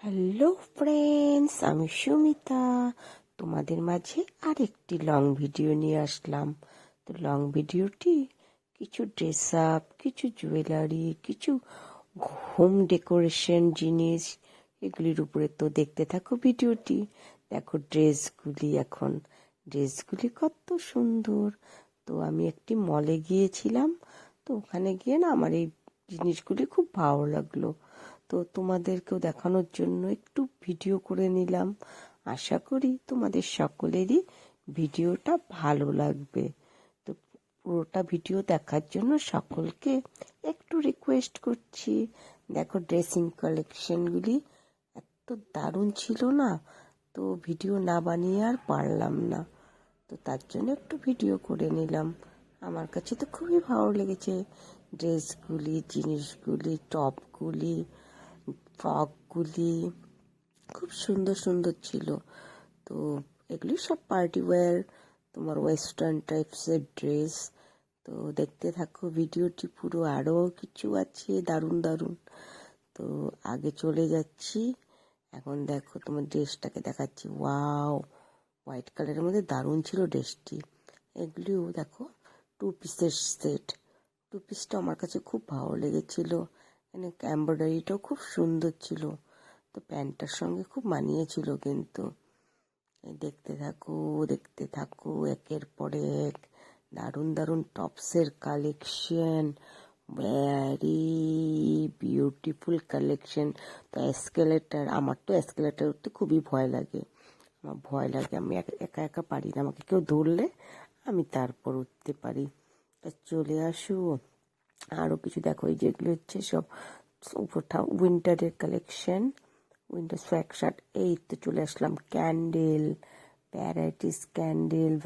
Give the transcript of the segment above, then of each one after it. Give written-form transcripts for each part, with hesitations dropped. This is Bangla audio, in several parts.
হ্যালো ফ্রেন্ডস, আমি সুমিতা তোমাদের মাঝে আরেকটি লং ভিডিও নিয়ে আসলাম। তো লং ভিডিওটি কিছু ড্রেস আপ, কিছু জুয়েলারি, কিছু হোম ডেকোরেশন জিনিস, এগুলির উপরে। তো দেখতে থাকো ভিডিওটি। দেখো ড্রেসগুলি কত সুন্দর। তো আমি একটি মলে গিয়েছিলাম, তো ওখানে গিয়ে না আমার এই জিনিসগুলি খুব ভালো লাগলো। তো তোমাদেরকেও দেখানোর জন্য একটু ভিডিও করে নিলাম। আশা করি তোমাদের সকলেরই ভিডিওটা ভালো লাগবে। তো পুরোটা ভিডিও দেখার জন্য সকলকে একটু রিকোয়েস্ট করছি। দেখো ড্রেসিং কালেকশনগুলি এত দারুণ ছিল না, তো ভিডিও না বানিয়ে আর পারলাম না। তো তার জন্য একটু ভিডিও করে নিলাম। আমার কাছে তো খুবই ভালো লেগেছে ড্রেসগুলি, জিনিসগুলি, টপগুলি, ফ্রকগুলি খুব সুন্দর সুন্দর ছিল। তো এগুলি সব পার্টি ওয়্যার, তোমার ওয়েস্টার্ন টাইপসের ড্রেস। তো দেখতে থাকো ভিডিওটি পুরো, আরও কিছু আছে দারুণ দারুণ। তো আগে চলে যাচ্ছি। এখন দেখো তোমার ড্রেসটাকে দেখাচ্ছি। ওয়াও, হোয়াইট কালারের মধ্যে দারুণ ছিল ড্রেসটি। এগুলিও দেখো টু পিসের সেট। টু পিসটা আমার কাছে খুব ভালো লেগেছিল। এখানে এমব্রয়ডারিটাও খুব সুন্দর ছিল। তো প্যান্টটার সঙ্গে খুব মানিয়েছিল কিন্তু। দেখতে থাকো একের পর এক দারুণ দারুণ টপসের কালেকশন, ভ্যারি বিউটিফুল কালেকশন। তো আমার তো এসকেলেটার উঠতে খুবই ভয় লাগে। আমি একা একা পারি না, আমাকে কেউ ধরলে আমি তারপর উঠতে পারি। তা চলে আসো। আরও কিছু দেখো, এই যেগুলো হচ্ছে সব উপরটা উইন্টারের কালেকশন, উইন্টার সোয়াগ শার্ট। এই তো চলে আসলাম।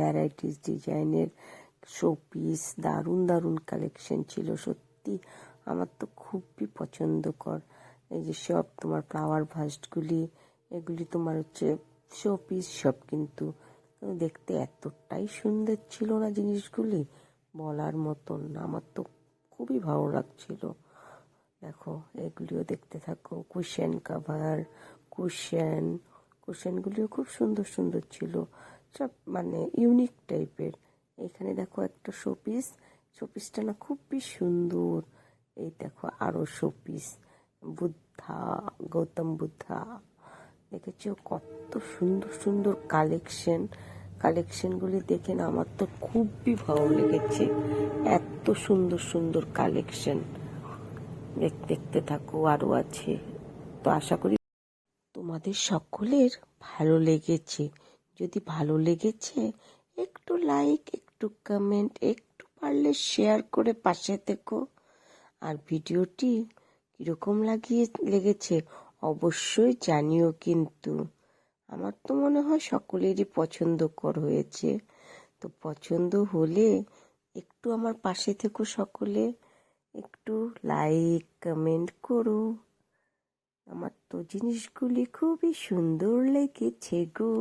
ভ্যারাইটিস ডিজাইনের শোপিস, দারুণ দারুণ কালেকশন ছিল সত্যি। আমার তো খুবই পছন্দকর। এই যে সব তোমার ফ্লাওয়ার ভাসগুলি, এগুলি তোমার হচ্ছে শোপিস সব, কিন্তু দেখতে এতটাই সুন্দর ছিল না জিনিসগুলি, বলার মতন না। আমার তো খুবই ভালো লাগছিল। দেখো এগুলিও দেখতে থাকো। কুশনগুলিও খুব সুন্দর সুন্দর ছিল, সব মানে ইউনিক টাইপের। এখানে দেখো একটা শোপিসটা না খুবই সুন্দর। এই দেখো আরো শোপিস, গৌতম বুদ্ধা। দেখেছো কত সুন্দর সুন্দর কালেকশনগুলি দেখে না আমার তো খুবই ভালো লেগেছে। এত সুন্দর সুন্দর কালেকশন। দেখতে থাকো, আরো আছে। তো আশা করি তোমাদের সকলের ভালো লেগেছে। যদি ভালো লেগেছে একটু লাইক, একটু কমেন্ট, একটু পারলে শেয়ার করে পাশে থেকো। আর ভিডিওটি কিরকম লেগেছে অবশ্যই জানিও কিন্তু। আমার তো মনে হয় সকলেরই পছন্দকর হয়েছে। তো পছন্দ হলে একটু আমার পাশে থেকো সকলে, একটু লাইক কমেন্ট করো। আমার তো জিনিসগুলি খুবই সুন্দর লেগেছে গো।